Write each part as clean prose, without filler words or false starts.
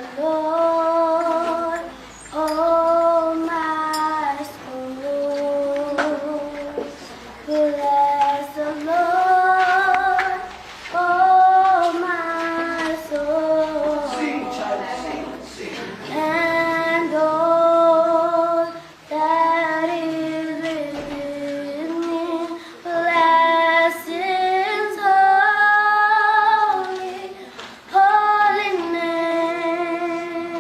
the Lord, oh my soul. Bless the Lord, oh my soul. Sing, child, sing, sing. And all that is within me, bless His holy, holy name.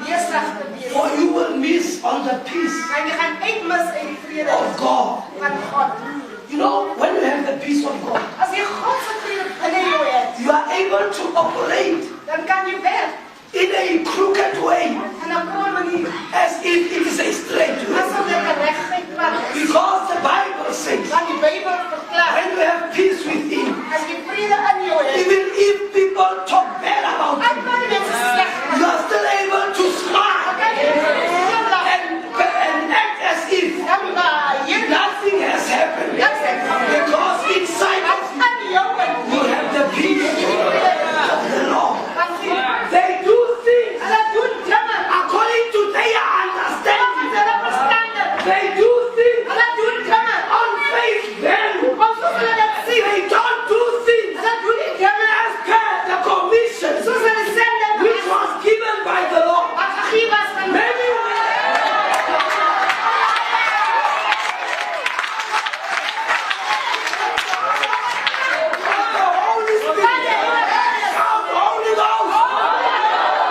besig te wees. For you will miss on the peace En jy gaan uitmis uit die vrede of God. van God. You know, when you have the peace of God, As jy God se vrede binne jou het, you are able to operate dan kan jy werk in a crooked way en op 'n manier as if it is a straight way. asof dit 'n regte pad is. Because the Bible says, Want die Bybel verklaar, when you have peace with Him, as jy vrede in jou het, even if people talk bad about en you, maar die mense sleg you are still able to smile kan jy glimlag and act as if en hier nothing has happened. niks het gebeur. Because inside of you, In jou en you have the peace of the Lord. want jy, They do things hulle doen dinge according to their volgens understanding. hulle verstande. They do things Hulle doen dinge on face value. asof hulle dit sien. They don't do things Hulle doen die dinge as per the commission soos hulle sende which was given by the Lord. wat gegee was van Maybe the Holy Spirit, shout Holy Ghost.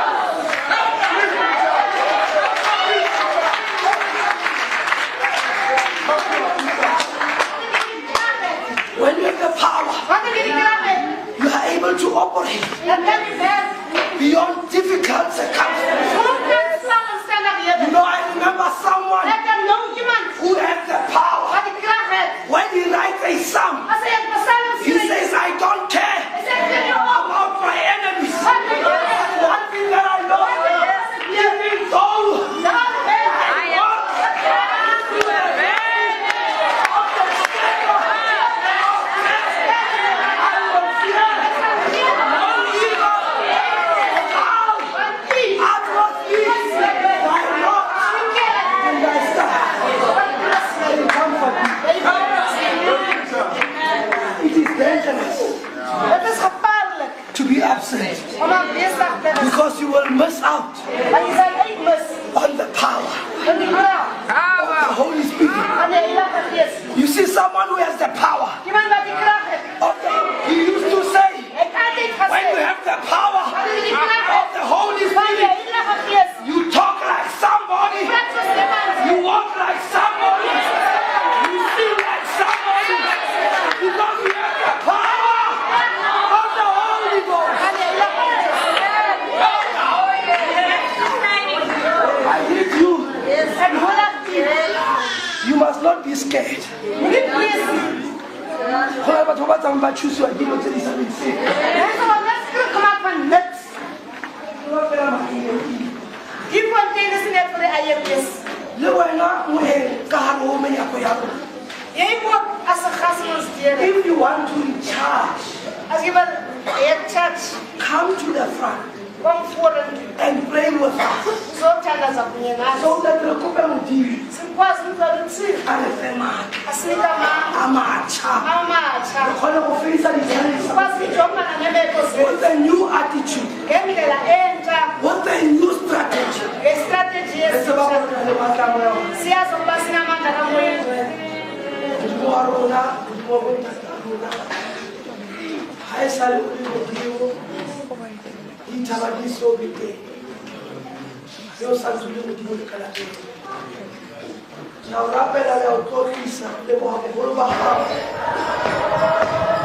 When you have the power, Wanneer jy die krag het, you are able to operate dan kan jy werk beyond difficult circumstances. sonder omstandighede. You know, I remember someone Ek kan nou iemand who has the power. wat die krag het. When he writes a psalm, As hy 'n psalm he skryf, says, I don't care hy sê ek weet nie of about my enemies. wat my doen. One thing that I know, even though Dan werk I walk through the valley of the shadow of death, I will fear no evil. How? I trust thee, thy rod and thy staff. They comfort me. It is dangerous Dit is gevaarlik to be absent om afwesig te wees. because you will miss out Want jy sal uitmis on the power in die krag of the Holy Spirit. van die Heilige Gees. You see someone who has the power Iemand wat die krag het, of the, he used to say, hy het altyd when you gesê, have the power wanneer jy die krag of het the Holy van die Spirit, Heilige Gees, you talk like somebody, praat soos iemand, you walk like somebody, you sing like somebody, because you have the power of the Holy Ghost. van die Heilige Gees. I need you. Ek nodig u. You must not be scared. Moenie vrees nie. Go ahead, but what I'm about to choose you, I give you this and say. Mense wat net skrik gemaak van niks. Die fontein is net vir die eie wees. Le wena o e ka hare ho menyako ya rona. Jy moet as 'n gas ons deur. If you want to recharge, As jy wil hê church, come to the front kom vorentoe. and pray with us. Uzothandaza kunye nathi. So that re kope modimo Sikwazi ukuthi a re fe matla asinike amandla a matjha re amatsha. kgone go fedisa di-challenge Sikwazi ukujongana neemeko zethu with a new attitude, ngendlela entsha, with a new strategy. ngestrategy Re tseba esitsha. gore re na le matla mo ya rona. Siyazi ukuba sinamandla kamoyeni. Modimo wa rona, Modimo wa bontate ba rona, ha e sale o le modimo, dithaba di so be teng. Mme o santse o le modimo le ka lapeng. Ke a o rapela le a o tlotlisa, le boga bogolo ba gago.